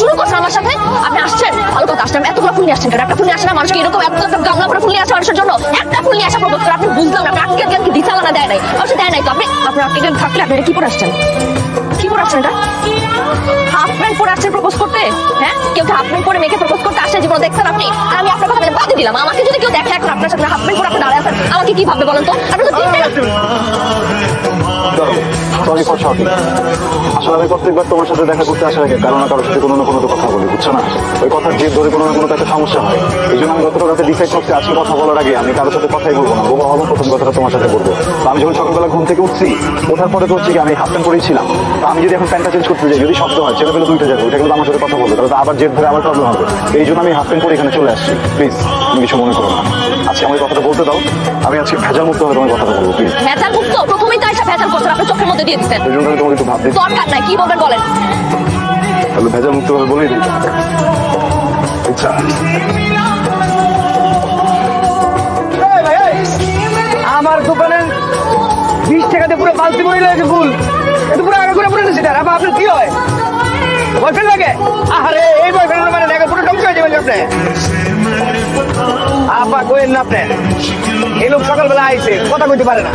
শুরু করছেন আমার সাথে? আপনি আসছেন ভালো কথা, আসছেন এতগুলো ফুল নিয়ে আসছেন কেন? একটা ফুল নিয়ে আসেন না, মানুষকে এরকম এত গামলা করে ফুল নিয়ে আসে মানুষের জন্য? একটা ফুল নিয়ে আসা প্রপোজ করে আপনি বুঝলাম না, আপনি আটকে দিছালা দেয় নাই, অবশ্যই দেয় নাই তো। আপনার আটকে থাকলে আপনি কি পরে আসছেন? কি পরে আসছেন? এটা হাফ প্যান্ট পরে আসছেন প্রপোজ করতে? হ্যাঁ, কেউ হাফ প্যান্ট পরে মেয়েকে প্রপোজ করতে আসে জীবনে দেখছেন আপনি? আর আমি আপনার কথা বাদে দিলাম, আমাকে যদি কেউ দেখে এখন আপনার সাথে হাফ প্যান্ট পরে আপনি দাঁড়ায় আছেন, আমাকে কি ভাববে বলেন তো? আপনি তো সরি ফর শর্টিং। আসলে আমি প্রত্যেকবার তোমার সাথে দেখা করতে আসার আগে কারো না কারোর সাথে কোনো না কোনো তো কথা বলি, বুঝছো না? ওই কথার জেদ ধরে কোনো না কোনো একটা সমস্যা হয়। এই জন্য আমি গতকাল রাতে ডিসাইড করছি আজকে কথা বলার আগে আমি কারোর সাথে কথাই বলবো না, বলবো হবো প্রথম কথাটা তোমার সাথে বলবো। তো আমি যখন সকালবেলা ঘুম থেকে উঠছি, ওঠার পরে তো হচ্ছে কি আমি হাফ প্যান্ট পরেই ছিলাম। তো আমি যদি এখন প্যান্টটা চেঞ্জ করতে যাই, যদি শব্দ হয় ছেলে পেলে দুইটা যাবে, ওইটা কিন্তু আমার সাথে কথা বলবে, তাহলে তো আবার জেদ ধরে আবার প্রবলেম হবে। এই জন্য আমি হাফ প্যান্ট পরে এখানে চলে আসছি। প্লিজ তুমি কিছু মনে করো না, আজকে আমার কথাটা বলতে দাও। আমি আজকে ভেজাল মুক্ত হয়ে তোমার কথাটা বলবো, প্লিজ। ভেজাল মুক্ত? প্রথমেই তো একটা ভেজাল করছেন, আপনার চোখের মধ্যে দিয়ে দিচ্ছেন। এই জন্য আমি তোমাকে একটু ভাবতে দরকার নাই, কি বলবেন বলেন? তাহলে ভেজাল মুক্ত হয়ে বলেই দিই। আচ্ছা আমার দোকানে 20 টাকাতে পুরো বালতি বই লাগে ফুল, এটা পুরো আগে করে পড়ে সেটা। আবার আপনার কি হয়, বয়ফ্রেন্ড লাগে? আরে এই বয়ফ্রেন্ড মানে দেখে পুরো ধ্বংস হয়ে যাবেন আপনি। আপা কইেন না, আপনি এই লোক সকালবেলা আইছে কথা কইতে পারে না।